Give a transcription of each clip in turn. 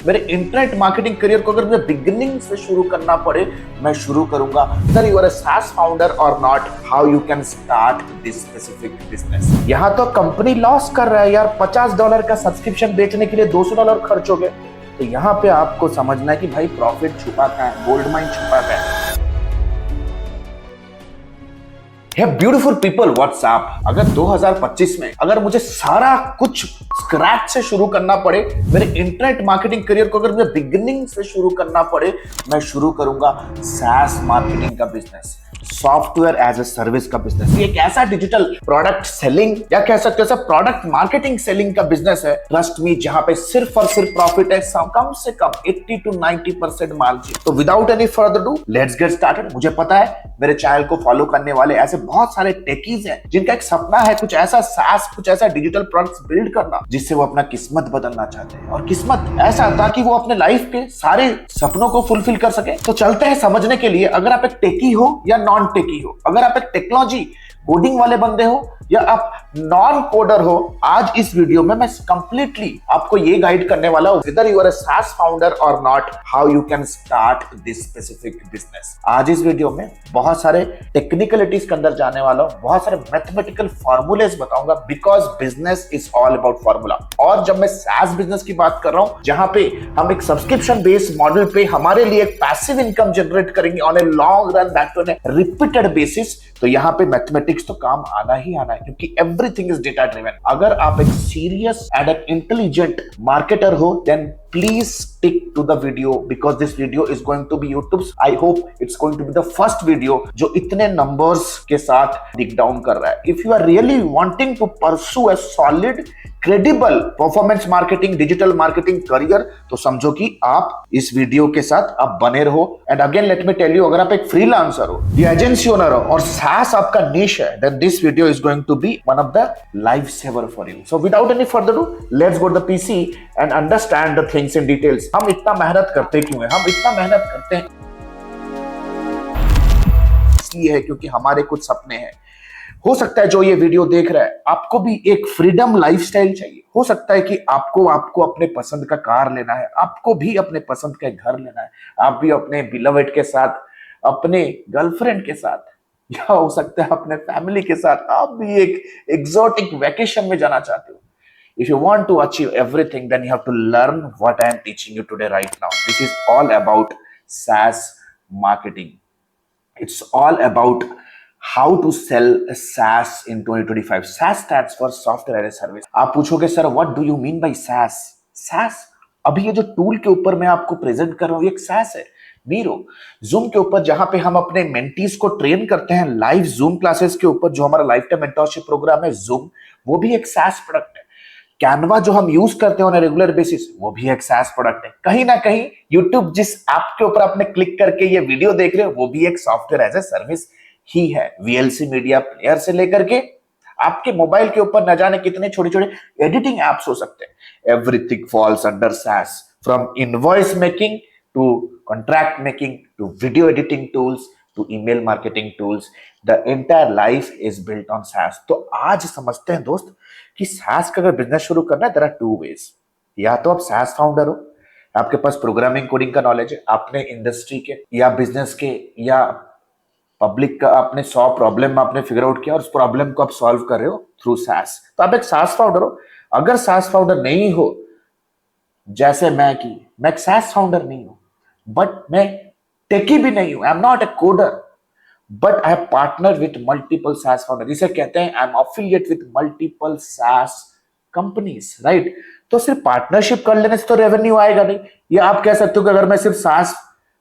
मेरे internet marketing career को अगर मुझे बिगिनिंग से शुरू करना पड़े, मैं शुरू करूंगा। Whether you are a SaaS founder or not, how you can start this specific business। यहाँ तो कंपनी लॉस कर रहा है यार, $50 का सब्सक्रिप्शन बेचने के लिए $200 खर्च हो गए। तो यहाँ पे आपको समझना है कि भाई प्रॉफिट छुपा कहाँ है, गोल्ड माइन छुपा कहाँ है। Hey beautiful people, what's up? अगर 2025 में अगर मुझे सारा कुछ स्क्रैच से शुरू करना पड़े, मेरे इंटरनेट मार्केटिंग करियर को अगर मुझे बिगिनिंग से शुरू करना पड़े, मैं शुरू करूंगा SaaS मार्केटिंग का business, software as a service का बिजनेस। ये एक ऐसा डिजिटल प्रोडक्ट सेलिंग या कह सकते हो प्रोडक्ट मार्केटिंग सेलिंग का बिजनेस है, ट्रस्ट मी, जहां पे सिर्फ और सिर्फ प्रॉफिट है कम से कम 80 to 90% मार्जिन। तो without any further do let's get started. मुझे पता है मेरे चैनल को फॉलो करने वाले ऐसे बहुत सारे टेकीज हैं जिनका एक सपना है कुछ ऐसा SaaS, कुछ ऐसा डिजिटल प्रोडक्ट्स बिल्ड करना जिससे वो अपना किस्मत बदलना चाहते हैं, और किस्मत ऐसा था कि वो अपने लाइफ के सारे सपनों को फुलफिल कर सके। तो चलते हैं समझने के लिए, अगर आप एक टेकी हो या नॉन टेकी हो, अगर आप एक टेक्नोलॉजी कोडिंग वाले बंदे हो या आप नॉन कोडर हो, आज इस वीडियो में मैं कंप्लीटली आपको ये गाइड करने वाला हूं, whether you are a SaaS founder or not, how you can start this specific business। आज इस वीडियो में बहुत सारे टेक्निकलिटीज के अंदर जाने वाला हूं, बहुत सारे मैथमेटिकल फॉर्मूलेस बताऊंगा, because business is all about formula. और जब मैं SaaS बिजनेस की बात कर रहा हूं, जहां पे हम एक सब्सक्रिप्शन बेस्ड मॉडल पे हमारे लिए एक पैसिव इनकम जनरेट करेंगे on a long run, that on A repeated basis, तो यहाँ पे मैथमेटिक्स तो काम आना ही आना है, क्योंकि एवरीथिंग इज डेटा ड्रिवन। अगर आप एक सीरियस एंड एक इंटेलिजेंट मार्केटर हो, then please stick to the video, because this video is going to be YouTube's, I hope it's going to be the first video जो इतने numbers के साथ डिग down कर रहा है। If you are really wanting to pursue a solid credible performance marketing, digital marketing career, तो समझो कि आप इस वीडियो के साथ आप बने रहो। And again let me tell you, अगर आप एक फ्रीलांसर हो या एजेंसी ओनर हो और SaaS आपका निश है, then this video is going to be one of the life saver for you. So without any further do let's go to the PC and understand the things in details. हम इतना मेहनत करते क्यों हैं? हम इतना मेहनत करते हैं इसलिए है क्योंकि हमारे कुछ सपने हैं। हो सकता है जो ये वीडियो देख रहा है आपको भी एक फ्रीडम लाइफस्टाइल चाहिए, हो सकता है कि आपको अपने पसंद का कार लेना है, आपको भी अपने पसंद का घर लेना है, आप भी अपने बिलवेड के साथ, अपने गर्लफ्रेंड के साथ, या हो सकता है अपने फैमिली के साथ आप भी एक एक्सोटिक वेकेशन में जाना चाहते हो। If you want to achieve everything, then you have to learn what I am teaching you today right now. This is all about SaaS marketing. It's all about how to sell a SaaS in 2025. SaaS stands for Software as a Service. आप पूछोगे sir what do you mean by SaaS? SaaS अभी ये जो tool के ऊपर मैं आपको present कर रहा हूँ, ये एक SaaS है। मीरो जूम के ऊपर जहां पे हम अपने मेंटीज को ट्रेन करते हैं, लाइव जूम क्लासेस के ऊपर जो हमारा लाइफ टाइम मेंटरशिप प्रोग्राम है जूम, वो भी एक SaaS प्रोडक्ट है। कैनवा जो हम यूज करते हैं ऑन रेगुलर बेसिस, वो भी एक SaaS प्रोडक्ट है। कहीं ना कहीं यूट्यूब जिस ऐप के ऊपर आपने क्लिक करके ये वीडियो देख रहे हो, वो भी एक सॉफ्टवेयर एज ए सर्विस ही है। VLC मीडिया प्लेयर से लेकर के आपके मोबाइल के ऊपर न जाने कितने छोटे छोटे एडिटिंग एप्स हो सकते हैं, everything falls under SaaS, from invoice making to contract making to video editing tools to email marketing tools, the entire life is built on SaaS। तो आज समझते हैं दोस्त कि SaaS का अगर बिजनेस शुरू करना है, देयर आर टू वेज। या तो आप SaaS फाउंडर हो, आपके पास प्रोग्रामिंग कोडिंग का नॉलेज है, आपने इंडस्ट्री के या बिजनेस के या पब्लिक का आपने 100 प्रॉब्लम आपने फिगर आउट किया और उस प्रॉब्लम को आप सॉल्व कर रहे हो थ्रू SaaS, तो आप एक SaaS फाउंडर हो। अगर SaaS फाउंडर नहीं हो, जैसे मैं एक SaaS फाउंडर नहीं हूं, बट मैं टेकी भी नहीं हूं, I am not a coder, but I have partner with multiple SaaS founder, इसे कहते हैं I am affiliate with multiple SaaS companies, right. तो सिर्फ पार्टनरशिप कर लेने से तो रेवेन्यू आएगा नहीं। या आप कह सकते हो कि अगर मैं सिर्फ SaaS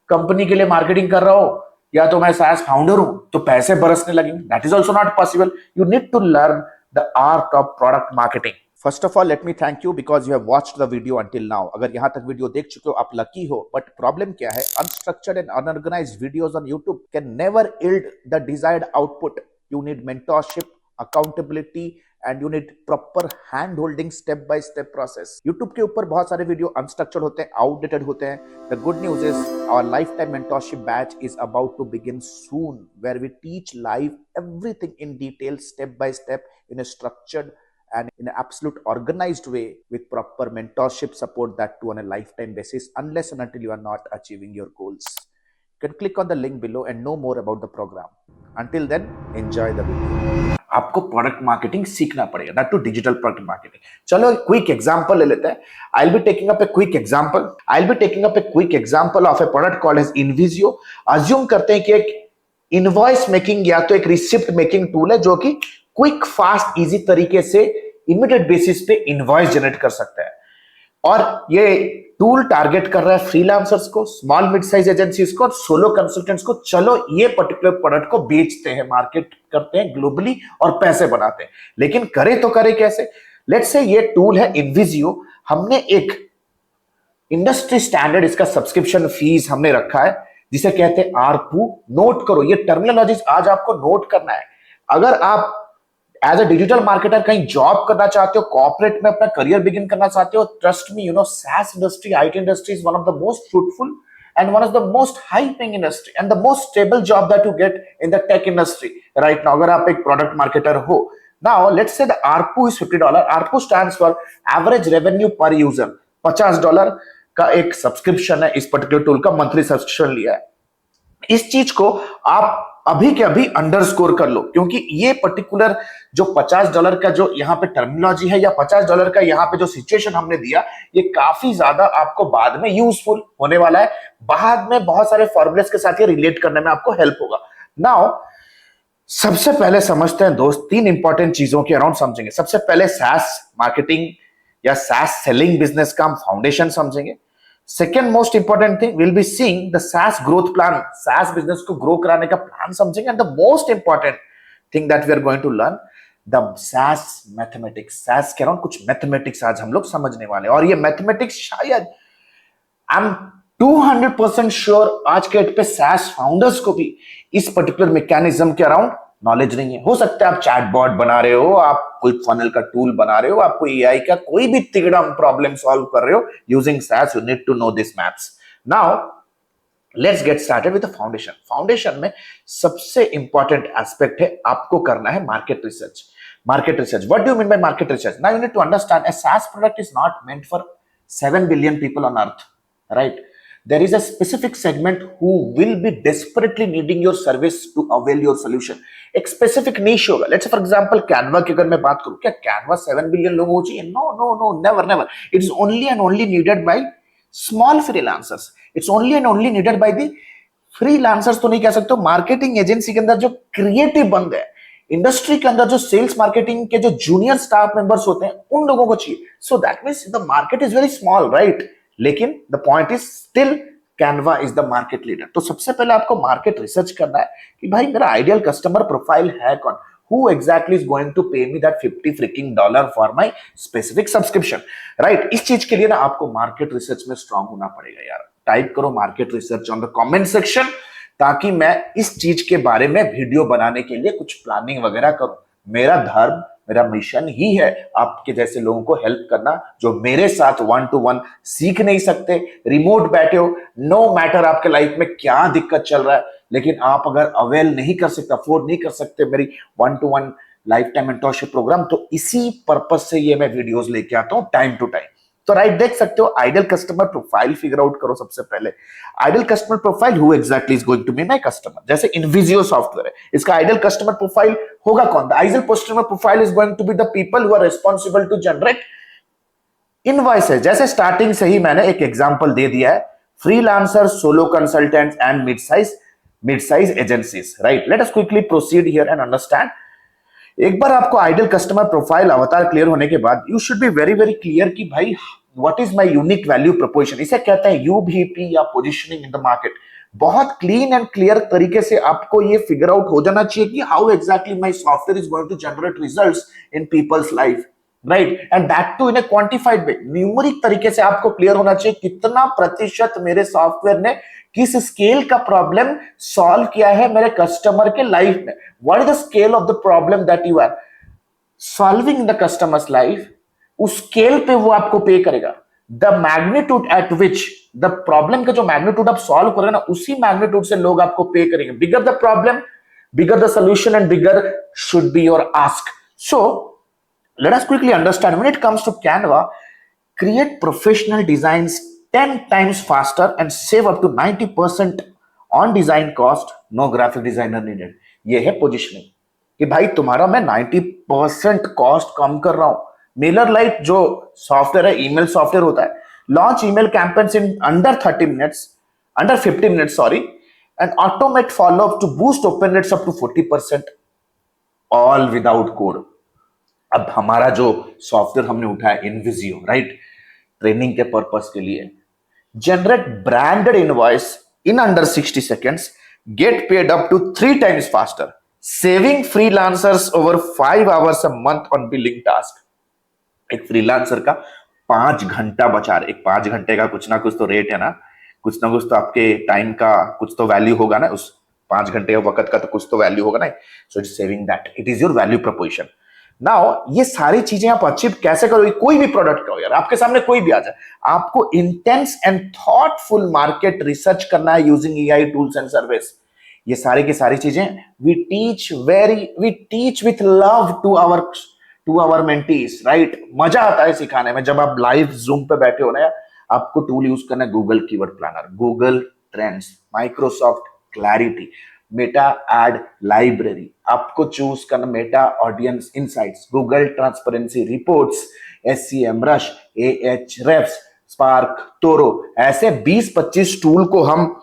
कंपनी के लिए मार्केटिंग कर रहा हूं या तो मैं SaaS फाउंडर हूं तो पैसे बरसने लगेंगे, that is also not possible. You need to learn the art of product marketing. First of all let me thank you because you have watched the video until now. अगर यहां तक video देख चुके हो आप लकी हो, but problem क्या है, unstructured and unorganised videos on YouTube can never yield the desired output. You need mentorship, accountability and you need proper hand holding, step by step process. YouTube के ऊपर बहुत सारे वीडियो अनस्ट्रक्चर्ड होते हैं, outdated होते हैं। The good news is our life time mentorship batch is about to begin soon, where we teach live everything in detail, step by step, in a structured and in an absolute organized way with proper mentorship support, that too on a lifetime basis, unless and until you are not achieving your goals. You can click on the link below and know more about the program. Until then, enjoy the video. आपको product marketing सीखना पड़ेगा, that too digital product marketing. चलो quick example ले लेते हैं. I'll be taking up a quick example of a product called as Invisio. Assume करते हैं कि एक इनवॉइस मेकिंग या तो एक रिसिप्ट मेकिंग टूल है जो कि क्विक, फास्ट, इजी तरीके से इमीडिएट बेसिस पे इनवॉइस जनरेट कर सकता है. और ये टूल टारगेट कर रहा है फ्रीलांसर्स को, स्मॉल मिड साइज एजेंसीज को, सोलो कंसल्टेंट्स को. चलो ये पर्टिकुलर प्रोडक्ट को बेचते हैं, मार्केट करते हैं ग्लोबली और पैसे बनाते हैं. लेकिन करे तो करे कैसे? लेट्स से ये टूल है इनविजियो. हमने एक इंडस्ट्री स्टैंडर्ड इसका सब्सक्रिप्शन फीस हमने रखा है जिसे कहते हैं आरपू. नोट करो, ये टर्मिनोलॉजीज आज आपको नोट करना है. अगर आप एज अ डिजिटल मार्केटर कहीं जॉब करना चाहते हो, कॉर्पोरेट में अपना करियर बिगिन करना चाहते हो, trust me, SaaS industry, IT industry is one of the most fruitful and one of the most high paying industry and the most stable job that you get in the tech industry right now. अगर आप एक product marketer हो. Now let's say the ARPU is $50. ARPU stands for average revenue per user. $50 का एक subscription है, इस particular tool का monthly subscription लिया है. इस चीज को आप अभी के अभी अंडरस्कोर कर लो, क्योंकि ये पर्टिकुलर जो $50 का जो यहाँ पे टर्मिनोलॉजी है या $50 का यहाँ पे जो सिचुएशन हमने दिया, ये काफी ज्यादा आपको बाद में यूजफुल होने वाला है. बाद में बहुत सारे फॉर्मुलेस के साथ ये रिलेट करने में आपको हेल्प होगा. नाउ सबसे पहले समझते हैं दोस्त, 3 इंपॉर्टेंट चीजों के अराउंड समझेंगे. सबसे पहले SaaS मार्केटिंग या SaaS सेलिंग बिजनेस का हम फाउंडेशन समझेंगे. Second most important thing, will be seeing the SaaS growth plan. SaaS business को ग्रो कराने का प्लान समझेंगे. And the most important thing that we are going to learn, the SaaS mathematics. SaaS के around कुछ mathematics आज हम लोग समझने वाले हैं. और ये मैथमेटिक्स शायद, आई एम 200% श्योर, आज के डेट पे SaaS फाउंडर्स को भी इस पर्टिकुलर मैकेनिज्म के अराउंड नॉलेज नहीं है. हो सकता है आप चैटबॉट बना रहे हो, आप कोई फनल का टूल बना रहे हो, आप कोई एआई का कोई भी तिगड़ा प्रॉब्लम सॉल्व कर रहे हो using SaaS, you need to know this maths. Now let's get started with the foundation. Foundation में सबसे इंपॉर्टेंट एस्पेक्ट है, आपको करना है market research. Market research. What do you mean by market research? Now you need to understand a SaaS product is not meant for 7 billion people on earth, right? There is a specific segment who will be desperately needing your service to avail your solution. एक specific niche होगा. Let's say for example Canva की अगर मैं बात करूँ, क्या Canva 7 billion लोगों को चाहिए? No, never. It is only and only needed by small freelancers. It's only and only needed by the freelancers तो नहीं कह सकते. मार्केटिंग एजेंसी के अंदर जो क्रिएटिव बंदे हैं, इंडस्ट्री के अंदर जो सेल्स मार्केटिंग के जो जूनियर स्टाफ मेंबर्स होते हैं, उन लोगों को चाहिए. So that means the market is very small, right? लेकिन the point is still Canva is the market leader. तो सबसे पहले आपको मार्केट रिसर्च करना है कि भाई मेरा आइडियल कस्टमर प्रोफाइल है कौन. Who exactly is going to pay me that $50 for my specific subscription, right? इस चीज के लिए ना आपको मार्केट रिसर्च में स्ट्रांग होना पड़ेगा यार. टाइप करो market research on the comment section, ताकि मैं इस चीज के बारे में वीडियो बनाने के लिए कुछ प्लानिंग वगैरह करूं. मेरा धर्म, मेरा मिशन ही है आपके जैसे लोगों को हेल्प करना, जो मेरे साथ 1-to-1 सीख नहीं सकते, रिमोट बैठे हो, नो मैटर आपके लाइफ में क्या दिक्कत चल रहा है, लेकिन आप अगर अवेल नहीं कर सकते, अफोर्ड नहीं कर सकते मेरी 1-to-1 life time mentorship programme, तो इसी पर्पस से ये मैं वीडियोस लेके आता हूं टाइम टू टाइम. तो राइट, देख सकते हो ideal customer profile figure out करो. सबसे पहले ideal customer profile, who exactly is going to be my customer. जैसे इनविजियो सॉफ्टवेयर है, इसका आइडियल कस्टमर प्रोफाइल होगा कौन? The ideal customer profile is going to be the people who are responsible to generate invoices. जैसे starting से ही मैंने एक एग्जांपल दे दिया है, freelancer, solo consultants and mid size agencies, right? Let us quickly proceed here and understand. एक बार आपको आइडियल कस्टमर प्रोफाइल अवतार क्लियर होने के बाद you should be very very clear कि भाई what is my unique value proposition. इसे कहते हैं यूवीपी या पोजीशनिंग इन द मार्केट. बहुत क्लीन एंड क्लियर तरीके से आपको ये फिगर आउट हो जाना चाहिए कि how exactly my software is going to generate results in people's life, right? And that too in a quantified way. Numeric तरीके से आपको क्लियर होना चाहिए कितना प्रतिशत मेरे सॉफ्टवेयर ने किस स्केल का प्रॉब्लम सॉल्व किया है मेरे कस्टमर के लाइफ में. What is the scale of the problem that you are solving in the customers life. उस स्केल पे वो आपको पे करेगा. The magnitude at which the problem का जो मैग्नीट्यूड आप सॉल्व करोगे ना, उसी मैग्नीट्यूड से लोग आपको पे करेंगे. Bigger the problem, bigger the solution and bigger should be your ask. So Let us quickly understand when it comes to Canva, create professional designs 10 times faster and save up to 90% on design cost. No graphic designer needed. ये है positioning कि भाई तुम्हारा मैं 90% cost कम कर रहा हूं. Mailer light जो सॉफ्टवेयर है, ईमेल सॉफ्टवेयर होता है, launch email campaigns in under 50 minutes sorry, and automate follow-up to boost open rates up to 40%, all without code. अब हमारा जो सॉफ्टवेयर हमने उठाया इनविजियो, राइट, ट्रेनिंग के पर्पस के लिए, generate branded invoice in under 60 seconds, get paid up to 3 times faster, saving freelancers over 5 hours a month on billing task. एक freelancer का 5 घंटा बचा रहे. एक 5 घंटे का कुछ ना कुछ तो रेट है ना कुछ तो आपके टाइम का कुछ तो वैल्यू होगा ना, उस 5 घंटे का वक्त का तो कुछ तो वैल्यू होगा ना. So it's saving that, it is your value proposition. Now ये सारी चीजें आप अचीव कैसे करोगे? कोई भी प्रोडक्ट का हो यार, आपके सामने कोई भी आ जाए, आपको intense and thoughtful market research करना है using AI tools and service. ये सारी की सारी चीजें we teach with love to our mentees, right. मजा आता है सिखाने में. जब आप लाइव जूम पे बैठे हो ना, आपको टूल यूज करना है Google keyword planner, Google trends, Microsoft Clarity, Meta ad library. आपको चूज करना Meta audience insights, Google transparency reports, SEMrush, Ahrefs, SparkToro. ऐसे 20-25 टूल को हम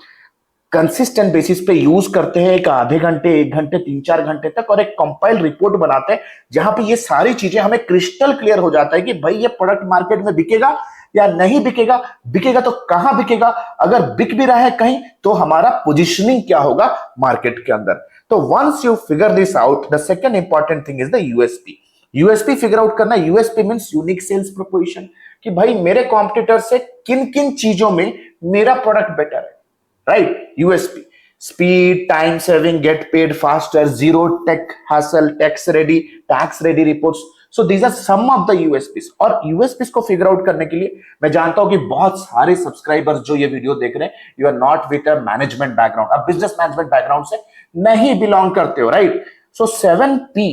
कंसिस्टेंट बेसिस पे यूज करते हैं, एक आधे घंटे, 1 घंटे, 3-4 घंटे तक, और एक कंपाइल रिपोर्ट बनाते हैं जहां पे ये सारी चीजें हमें क्रिस्टल क्लियर हो जाता है कि भाई ये प्रोडक्ट मार्केट में बिकेगा या नहीं बिकेगा, बिकेगा तो कहां बिकेगा, अगर बिक भी रहा है कहीं तो हमारा पोजीशनिंग क्या होगा मार्केट के अंदर. तो once you figure this out, the second important thing is the USP. USP figure out करना. USP means unique sales proposition, कि भाई मेरे कॉम्पिटिटर से किन किन चीजों में मेरा प्रोडक्ट बेटर है, right. USP, speed, time saving, get paid faster, zero tech hassle, tax ready reports. So these are some of the USPs. और यूएसपीस को फिगर आउट करने के लिए मैं जानता हूं कि बहुत सारे सब्सक्राइबर्स जो ये वीडियो देख रहे हैं, you are not with a management background, आप बिजनेस मैनेजमेंट बैकग्राउंड से नहीं बिलोंग करते हो, राइट. सो 7P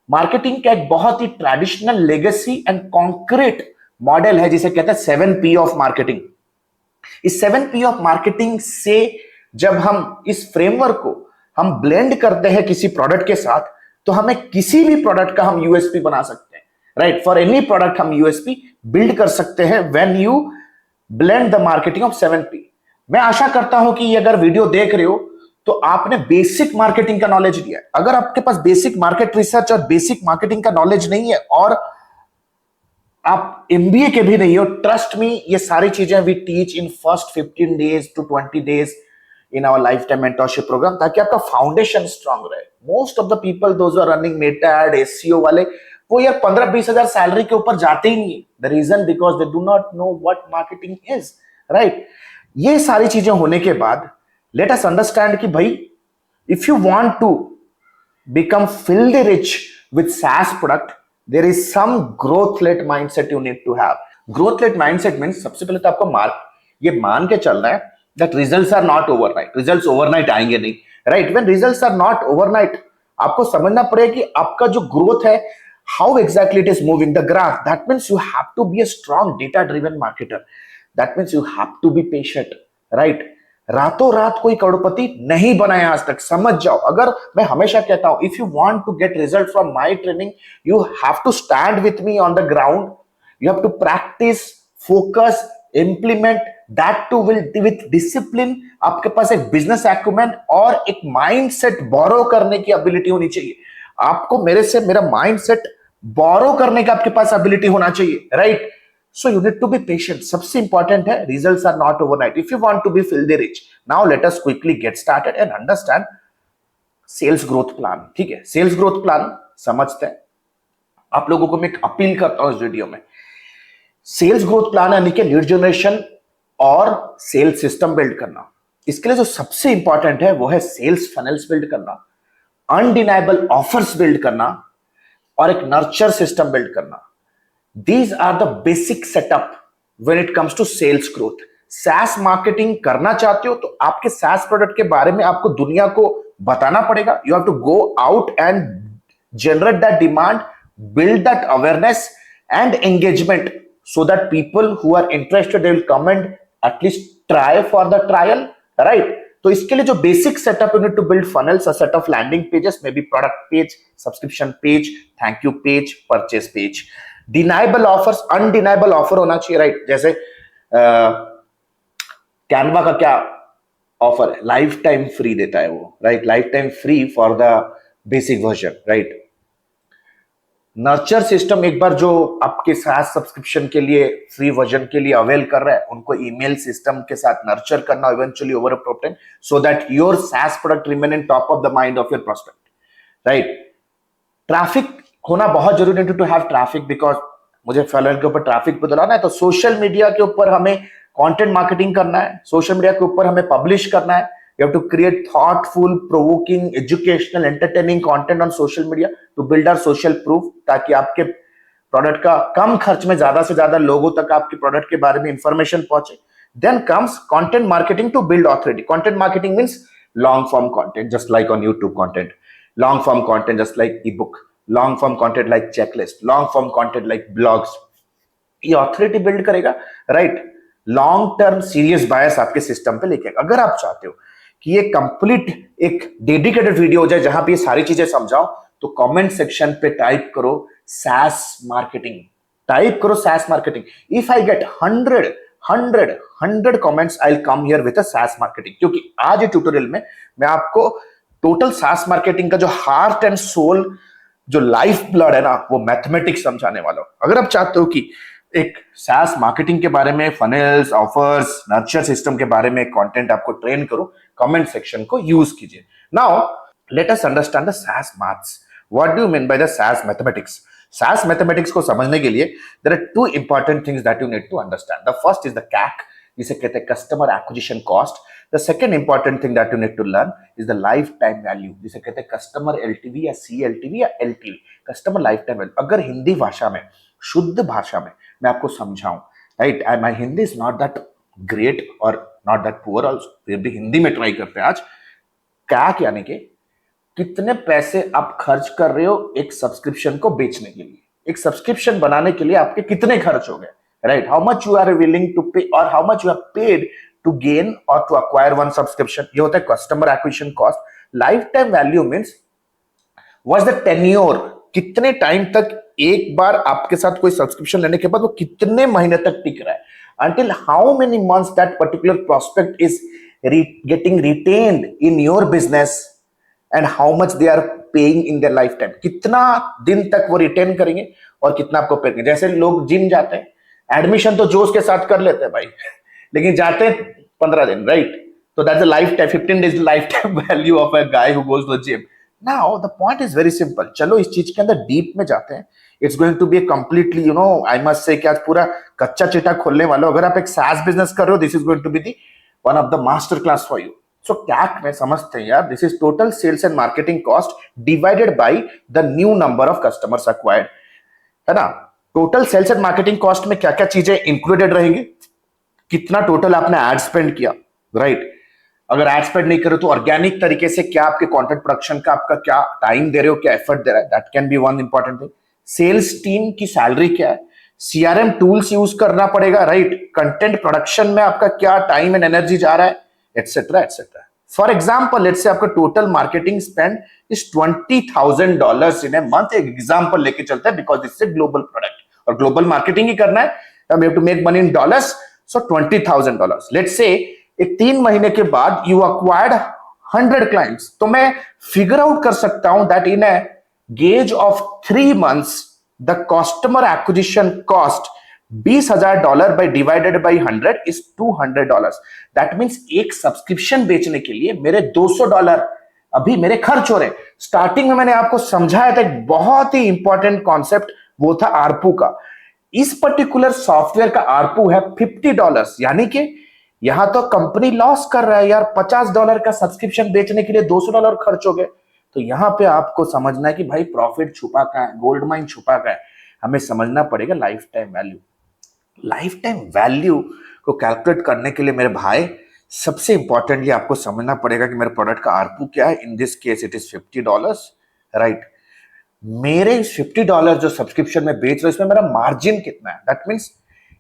मार्केटिंग का एक बहुत ही traditional legacy and concrete model है जिसे कहते हैं 7P ऑफ मार्केटिंग. इस 7P ऑफ मार्केटिंग से जब हम इस फ्रेमवर्क को हम ब्लेंड करते हैं किसी प्रोडक्ट के साथ, तो हमें किसी भी प्रोडक्ट का हम यूएसपी बना सकते हैं, राइट. फॉर एनी प्रोडक्ट हम यूएसपी बिल्ड कर सकते हैं when you blend the marketing of 7P. मैं आशा करता हूं कि अगर वीडियो देख रहे हो तो आपने बेसिक मार्केटिंग का नॉलेज लिया है. अगर आपके पास बेसिक मार्केट रिसर्च और बेसिक मार्केटिंग का नॉलेज नहीं है और आप एमबीए के भी नहीं हो, ट्रस्ट मी, ये सारी चीजें we teach in first 15 days to 20 days in our life time mentorship program, ताकि आपका फाउंडेशन स्ट्रांग रहे. Most of the people those are running Meta ad, SEO वाले, वो यार 15-20 हजार सैलरी के ऊपर जाते ही नहीं. The reason because they do not know what marketing is, right. ये सारी चीजें होने के बाद लेट अस अंडरस्टैंड कि भाई if you want to become filthy rich with SaaS product, there is some growth-led mindset you need to have. Growth-led mindset means सबसे पहले तो आपको ये मान के चलना है that results are not overnight. Results overnight आएंगे नहीं, right? When results are not overnight, आपको समझना पड़ेगा कि आपका जो growth है, how exactly it is moving the graph. That means you have to be a strong data-driven marketer. That means you have to be patient, right? रातों रात कोई करोड़पति नहीं बनाया आज तक, समझ जाओ. अगर मैं हमेशा कहता हूं, if you want to get result from my training, you have to stand with me on the ground, you have to practice, focus, implement, that too with discipline. आपके पास एक बिजनेस एक्यूमेंट और एक माइंडसेट बोरो करने की ability होनी चाहिए. आपको मेरे से मेरा माइंडसेट बोरो करने का आपके पास एबिलिटी होना चाहिए, right. So you need to be patient. सबसे इंपॉर्टेंट है, results are not overnight. If you want to be filthy rich, now let us quickly get started and understand sales growth plan. ठीक है, sales growth plan समझते हैं. आप लोगों को मैं एक अपील करता हूं इस वीडियो में. सेल्स ग्रोथ प्लान यानी कि लीड जनरेशन और सेल्स सिस्टम बिल्ड करना. इसके लिए जो सबसे इंपॉर्टेंट है वो है सेल्स फनल्स बिल्ड करना, अनडिनाइबल ऑफर्स बिल्ड करना और एक नर्चर सिस्टम बिल्ड करना. These are the basic setup when it comes to sales growth. SaaS marketing करना चाहते हो तो आपके SaaS प्रोडक्ट के बारे में आपको दुनिया को बताना पड़ेगा. You have to go out and generate that demand build that awareness and engagement so that people who are interested, they will come and at least try for the trial, right? तो इसके लिए जो basic setup, you need to build funnels, a set of landing pages, may be product page, subscription page, thank you page, purchase page, deniable offers, undeniable offer होना चाहिए, right? जैसे Canva का क्या offer है? लाइफ टाइम फ्री देता है वो, right? Life time free for the basic version, right? Nurture system, एक बार जो आपके साथ सब्सक्रिप्शन के लिए फ्री वर्जन के लिए अवेल कर रहा है, उनको ईमेल सिस्टम के साथ नर्चर करना eventually over a protein, so that your SaaS product remain in top of the mind of your prospect, right? Traffic होना बहुत जरूरी है, टू हैव ट्रैफिक, बिकॉज मुझे फैलर के ऊपर ट्रैफिक पे दिलाना है, तो सोशल मीडिया के ऊपर हमें कंटेंट मार्केटिंग करना है, सोशल मीडिया के ऊपर हमें पब्लिश करना है. You have to create thoughtful, provoking, educational, entertaining content on social media to build our social proof, ताकि आपके प्रोडक्ट का कम खर्च में ज्यादा से ज्यादा लोगों तक आपके प्रोडक्ट के बारे में इंफॉर्मेशन पहुंचे. Then comes content marketing to build authority. Content marketing means long form content, just like on YouTube content, long form content just like ebook, long form content like checklist, long form content like blogs. ये authority build करेगा, right? Long term serious बायस आपके system पे लेके. अगर आप चाहते हो कि ये कंप्लीट एक डेडिकेटेड वीडियो हो जाए जहां पे ये सारी चीजें समझाओ, तो कमेंट सेक्शन पे टाइप करो SaaS मार्केटिंग, टाइप करो SaaS marketing. If I get 100 comments, I will come here with a SaaS marketing. क्योंकि आज ये ट्यूटोरियल में मैं आपको टोटल SaaS मार्केटिंग का जो हार्ट एंड सोल, जो लाइफ ब्लड है ना, वो मैथमेटिक्स समझाने वाला हूं. अगर आप चाहते हो कि एक SaaS मार्केटिंग के बारे में, फनेल्स, ऑफर्स, नर्चर सिस्टम के बारे में कंटेंट आपको ट्रेन करो, कमेंट सेक्शन को यूज कीजिए. Now let us understand the SaaS maths. What do you mean by the SaaS mathematics? SaaS mathematics को समझने के लिए there are two important things that you need to understand. The first is the CAC, जिसे कहते हैं customer acquisition cost. The second important thing that you need to learn is the life time value, जिसे कहते हैं customer LTV या CLTV या LTV, customer life time value. अगर हिंदी भाषा में, शुद्ध भाषा में मैं आपको समझाऊं, right? My Hindi is not that great और नॉट दैट पुअर आल्सो, फिर भी हिंदी में ट्राई करते हैं आज. CAC यानी कि कितने पैसे आप खर्च कर रहे हो एक सब्सक्रिप्शन को बेचने के लिए, एक सब्सक्रिप्शन बनाने के लिए आपके कितने खर्च हो गए, right? How much you are willing to pay और how much you have paid to gain और टू अक्वायर वन सब्सक्रिप्शन. ये होता है customer acquisition cost. Life time value means what's the tenure, कितने टाइम तक एक बार आपके साथ कोई सब्सक्रिप्शन लेने के बाद वो कितने महीने तक टिक रहा है, until how many months that particular prospect is getting retained in your business and how much they are paying in their lifetime. कितना दिन तक वो रिटेन करेंगे और कितना आपको पे करेंगे. जैसे लोग जिम जाते हैं, एडमिशन तो जोश के साथ कर लेते हैं भाई, लेकिन जाते हैं 15 दिन, राइट? तो that's the life time, 15 days life time value of a guy who goes to gym. Now the point is very simple. चलो इस चीज के अंदर डीप में जाते हैं. It's going to be a completely, you know, I must say कि आज पूरा कच्चा चिटा खोलने वाला. अगर आप एक SaaS बिजनेस कर रहे हो, this is going to be the one of the master class for you. So CAC में समझते हैं यार, this is total sales and marketing cost divided by the new number of customers acquired, है ना? Total sales and marketing cost में क्या क्या चीजें इंक्लूडेड रहेंगी, कितना टोटल आपने एड स्पेंड किया, राइट? अगर एड स्पेंड नहीं करो तो ऑर्गेनिक तरीके से क्या आपके कंटेंट प्रोडक्शन का आपका क्या टाइम दे रहे हो, क्या एफर्ट दे रहा है, that can be one important thing. Sales team की सैलरी क्या है, CRM टूल्स यूज करना पड़ेगा, राइट? कंटेंट प्रोडक्शन में आपका क्या टाइम एंड एनर्जी जा रहा है, etcetera etcetera. For example, let's say आपका total marketing spend is $20,000 in a month. एक एग्जाम्पल लेके चलते हैं, because this is global product और ग्लोबल मार्केटिंग ही करना है. We have to make money in dollars, so $20,000. Let's say एक 3 महीने के बाद यू अक्वायर्ड 100 क्लाइंट्स, तो मैं फिगर आउट कर सकता हूं that in A gauge of 3 months the customer acquisition cost $20,000 by divided by 100 is $200. That means एक सब्सक्रिप्शन बेचने के लिए मेरे $200 अभी मेरे खर्च हो रहे हैं. स्टार्टिंग में मैंने आपको समझाया था एक बहुत ही इंपॉर्टेंट कॉन्सेप्ट, वो था आरपू का. इस पर्टिकुलर सॉफ्टवेयर का आरपू है $50, यानी कि यहां तो कंपनी लॉस कर रहा है यार. $50 का सब्सक्रिप्शन बेचने के लिए $200 खर्च हो गए. तो यहां पे आपको समझना है कि भाई प्रॉफिट छुपा का है, गोल्ड माइन छुपा का है. हमें समझना पड़ेगा life time value. Life time value को कैलकुलेट करने के लिए मेरे भाई सबसे इंपॉर्टेंटली आपको समझना पड़ेगा कि मेरे प्रोडक्ट का आरपू क्या है. In this case it is $50, right? मेरे इस $50 जो सब्सक्रिप्शन में बेच रहा हूं इसमें मेरा मार्जिन कितना है। दैट मीन्स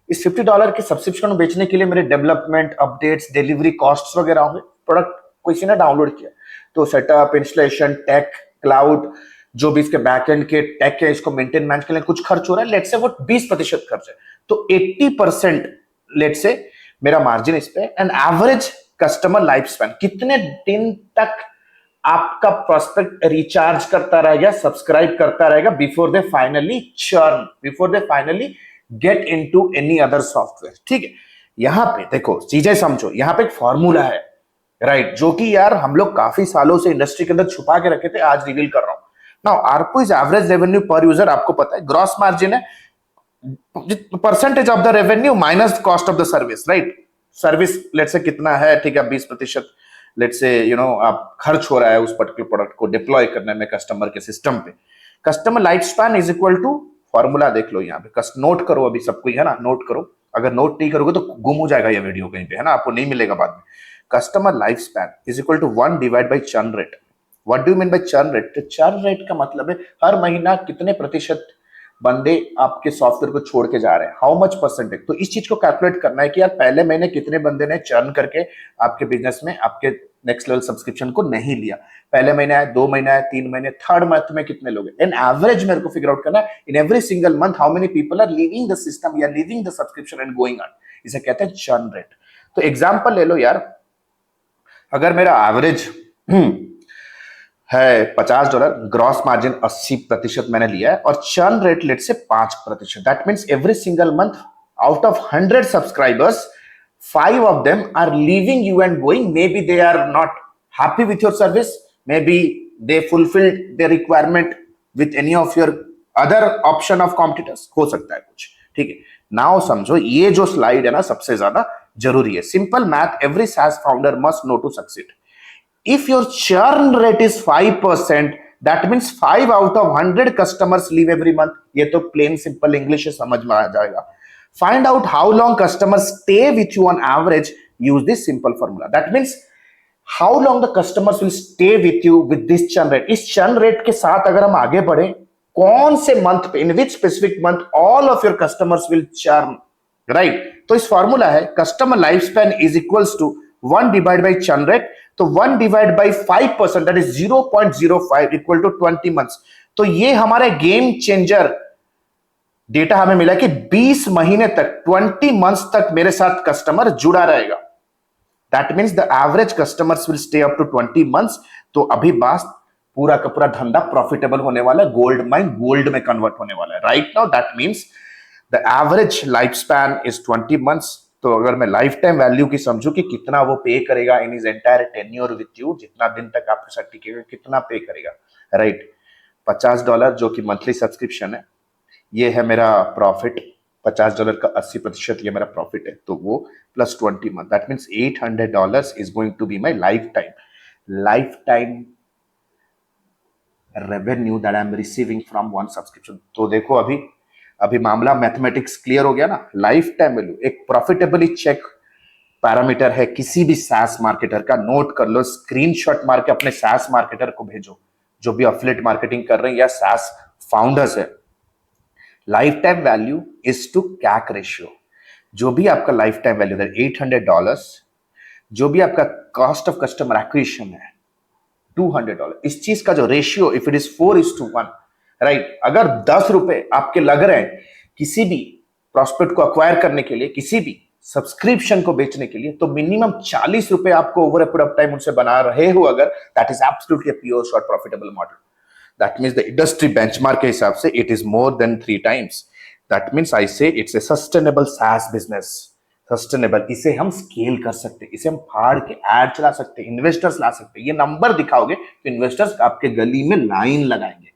इस $50 के सब्सक्रिप्शन को बेचने के लिए मेरे डेवलपमेंट, अपडेट्स, डिलीवरी कॉस्ट्स वगैरह होंगे। प्रोडक्ट किसी ने डाउनलोड किया तो सेटअप, इंस्टॉलेशन, टेक, क्लाउड, जो भी इसके बैकएंड के टेक है, इसको मेंटेन मैनेज के लिए कुछ खर्च हो रहा है, लेट्स से वो 20% खर्च है, तो 80% लेट्स से मेरा मार्जिन इस पे। And average customer life span, कितने दिन तक आपका प्रोस्पेक्ट रिचार्ज करता रहेगा, सब्सक्राइब करता रहेगा before they finally churn, before they finally get into any other software. ठीक है, यहां पे देखो चीजें समझो, यहां पे एक फॉर्मूला है, राइट, जो कि यार हम लोग काफी सालों से इंडस्ट्री के अंदर छुपा के रखे थे, आज रिवील कर रहा हूं। Now ARPU is average revenue पर यूजर, आपको पता है। ग्रॉस मार्जिन है percentage of the revenue minus cost of the service, right. Service let's say कितना है, ठीक है, 20% लेट्स से आप खर्च हो रहा है उस पर्टिकुलर प्रोडक्ट को डिप्लॉय करने में कस्टमर के सिस्टम पे। Customer life span is equal to, formula देख लो यहाँ पे, नोट करो, अभी सबको है ना, नोट करो। अगर नोट नहीं करोगे तो गुम हो जाएगा ये वीडियो कहीं पे, है ना, आपको नहीं मिलेगा बाद में। Customer life span is equal to 1 divide by churn rate. What do you mean by churn rate? तो चर्न रेट का मतलब है हर महीना कितने प्रतिशत बंदे आपके सॉफ्टवेयर को छोड़ के जा रहे हैं, हाउ मच परसेंटेज। तो इस चीज को कैलकुलेट करना है कि यार पहले महीने कितने बंदे ने चर्न करके आपके बिजनेस में आपके नेक्स्ट लेवल सब्सक्रिप्शन को नहीं लिया, पहले महीने आए, 2 महीने आए, 3 महीने, थर्ड मंथ में कितने लोग हैं। इन एवरेज मेरे को फिगर आउट करना है, in every single month how many people are leaving the system या leaving the subscription and going on, इसे कहते हैं चर्न रेट। तो एग्जांपल ले लो यार, अगर मेरा एवरेज है $50, ग्रॉस मार्जिन 80% मैंने लिया है, और चर्न रेट लेट से 5%। That means every single month out of 100 subscribers 5 of them are leaving you and going. Maybe they are not happy with your service, maybe they fulfilled their requirement with any of your other option of competitors, हो सकता है कुछ। ठीक है, now समझो ये जो slide है ना सबसे ज्यादा जरूरी है। Simple math, every SaaS founder must know to succeed. If your churn rate is 5%, that means 5 out of 100 customers leave every month. ये तो plain simple English है, समझ में आ जाएगा। Find out how long customers stay with you on average. Use this simple formula. That means how long the customers will stay with you with this churn rate. इस churn rate के साथ अगर हम आगे बढ़े, कौन से month पे, in which specific month all of your customers will churn, right? तो इस formula है customer lifespan is equals to 1 divided by churn rate. तो 1 divided by 5%, that is 0.05 equal to 20 months. तो ये हमारे गेम चेंजर डेटा हमें मिला कि 20 महीने तक, 20 मंथ्स तक मेरे साथ कस्टमर जुड़ा रहेगा। That means the average customers will stay up to 20 months. तो अभी बात पूरा का पूरा धंधा प्रॉफिटेबल होने वाला है, गोल्ड माइन गोल्ड में कन्वर्ट होने वाला है। Right now that means the average life span is 20 months. तो अगर मैं लाइफ टाइम वैल्यू की समझू कि कितना वो पे करेगा in his entire tenure with you, जितना दिन तक आपके साथ टिकेगा, कितना पे करेगा, राइट। $50 जो कि मंथली सब्सक्रिप्शन है, ये है मेरा प्रॉफिट। $50 का 80% ये मेरा प्रॉफिट है, तो वो plus 20 month, that means $800 is going to be my life time revenue that I am receiving from one subscription. तो देखो अभी मामला मैथमेटिक्स क्लियर हो गया ना। लाइफ टाइम वैल्यू एक प्रॉफिटेबली चेक पैरामीटर है किसी भी SaaS मार्केटर का, नोट कर लो, स्क्रीनशॉट मार के अपने SaaS मार्केटर को भेजो जो भी एफिलिएट मार्केटिंग कर रहे हैं या SaaS फाउंडर्स है। Life time value is to CAC ratio. जो भी आपका लाइफ टाइम वैल्यू है $800, जो भी आपका कॉस्ट ऑफ कस्टमर एक्विजिशन है $200, इस चीज का जो ratio if it is 4:1, right. अगर ₹10 आपके लग रहे हैं किसी भी प्रॉस्पेक्ट को अक्वायर करने के लिए, किसी भी सब्सक्रिप्शन को बेचने के लिए, तो मिनिमम ₹40 आपको over a period of time उनसे बना रहे हो अगर, that is absolutely a pure short profitable model. That means the industry benchmark के हिसाब से it is more than 3 times. That means I say it's a sustainable SaaS business. Sustainable, इसे हम स्केल कर सकते हैं, इसे हम फाड़ के ऐड चला सकते हैं, इन्वेस्टर्स ला सकते हैं। ये नंबर दिखाओगे तो इन्वेस्टर्स आपके गली में लाइन लगाएंगे।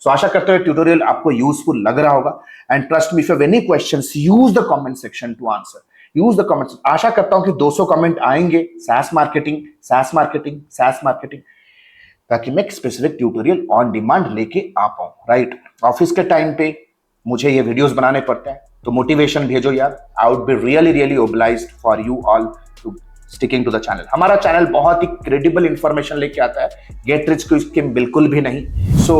सो आशा करते हुए ट्यूटोरियल आपको यूजफुल लग रहा होगा। And trust me, if you have any questions, use the comment section to answer, use the comments. आशा करता हूं कि 200 कमेंट आएंगे SaaS मार्केटिंग, ताकि मैं एक स्पेसिफिक ट्यूटोरियल ऑन डिमांड लेके आ पाऊं, राइट। ऑफिस के टाइम पे मुझे ये वीडियोस बनाने पड़ते हैं, तो मोटिवेशन भेजो यार। I would be really obliged for you all to sticking to the channel. हमारा चैनल बहुत ही क्रेडिबल इंफॉर्मेशन लेके आता है, गेट रिच की स्कीम बिल्कुल भी नहीं। So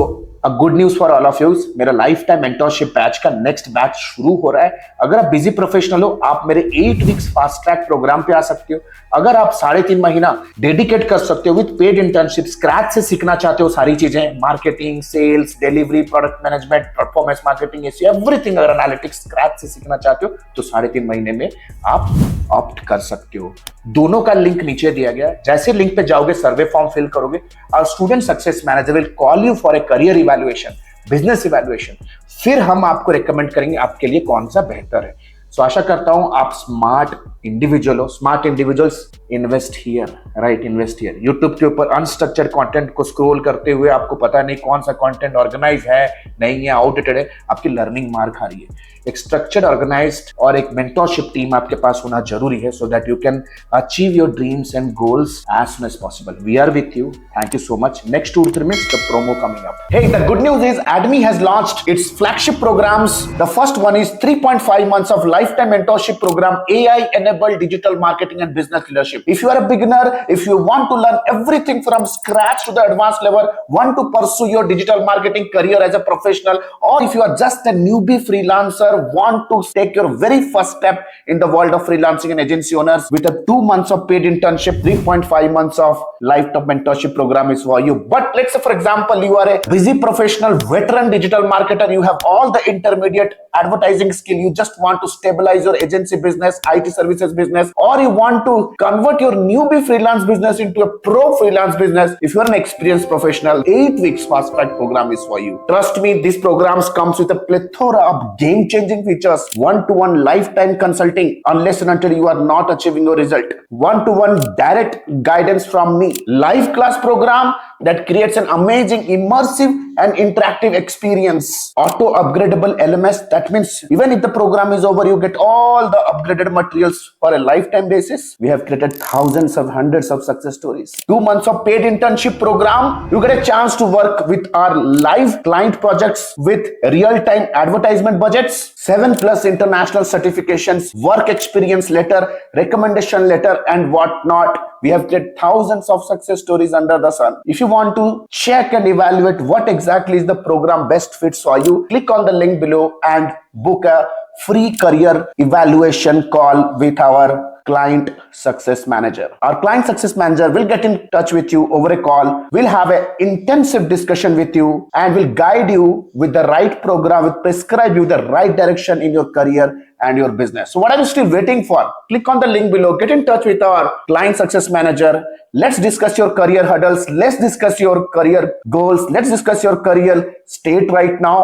a good news for all of you, मेरा लाइफ टाइम मेंटरशिप बैच का नेक्स्ट बैच शुरू हो रहा है। अगर आप बिजी प्रोफेशनल हो, आप मेरे 8 वीक्स फास्ट ट्रैक प्रोग्राम पे आ सकते हो। अगर आप 3.5 महीना डेडिकेट कर सकते हो विद पेड इंटर्नशिप, स्क्रैच से सीखना चाहते हो सारी चीजें, marketing, sales, delivery, product management, performance marketing, everything, अगर एनालिटिक्स स्क्रैच से सीखना चाहते हो तो 3.5 महीने में आप ऑप्ट कर सकते हो। दोनों का लिंक नीचे दिया गया है। जैसे लिंक पे जाओगे, सर्वे फॉर्म फिल करोगे और student success manager will call you for a career evaluation, business evaluation. फिर हम आपको रिकमेंड करेंगे आपके लिए कौन सा बेहतर है। सो आशा करता हूं आप स्मार्ट इंडिविजुअल हो। Smart individuals invest here, right, invest here. YouTube के ऊपर अनस्ट्रक्चर्ड कंटेंट को स्क्रॉल करते हुए आपको पता नहीं कौन सा कंटेंट ऑर्गेनाइज है, नहीं है, आउटडेटेड है, आपकी लर्निंग मार खा रही है। एक स्ट्रक्चर्ड, ऑर्गेनाइज्ड और एक मेंटरशिप टीम आपके पास होना जरूरी है, so that you can achieve your dreams and goals as soon as possible. We are with you. Thank you so much. Next 2-3 minutes, the promo coming up. Hey, the good news is ADME has launched its flagship programs. The first one is 3.5 months of lifetime mentorship program, AI-enabled digital marketing and business leadership. If you are a beginner, if you want to learn everything from scratch to the advanced level, want to pursue your digital marketing career as a professional, or if you are just a newbie freelancer, want to take your very first step in the world of freelancing and agency owners with a 2 months of paid internship, 3.5 months of lifetime mentorship program is for you. But let's say, for example, you are a busy professional, veteran digital marketer, you have all the intermediate advertising skill, you just want to stabilize your agency business, IT services business, or you want to convert your newbie freelance business into a pro freelance business. If you are an experienced professional, 8 weeks fast track program is for you. Trust me, these programs comes with a plethora of game-changing features, one-to-one lifetime consulting unless and until you are not achieving your result, one-to-one direct guidance from me, live class program that creates an amazing, immersive and interactive experience, auto upgradable LMS. That means even if the program is over, you get all the upgraded materials for a lifetime basis. We have created thousands of hundreds of success stories. 2 months of paid internship program, you get a chance to work with our live client projects with real-time advertisement budgets, 7+ international certifications, work experience letter, recommendation letter and whatnot. We have created thousands of success stories under the sun. If you want to check and evaluate what exactly is the program best fits for you, click on the link below and book a free career evaluation call with our client success manager. Our client success manager will get in touch with you over a call. We'll have an intensive discussion with you and will guide you with the right program, will prescribe you the right direction in your career and your business. So what are you still waiting for? Click on the link below, get in touch with our client success manager. Let's discuss your career hurdles. Let's discuss your career goals. Let's discuss your career state right now.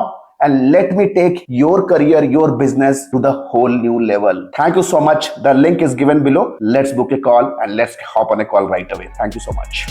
And let me take your career, your business to the whole new level. Thank you so much. The link is given below. Let's book a call and let's hop on a call right away. Thank you so much.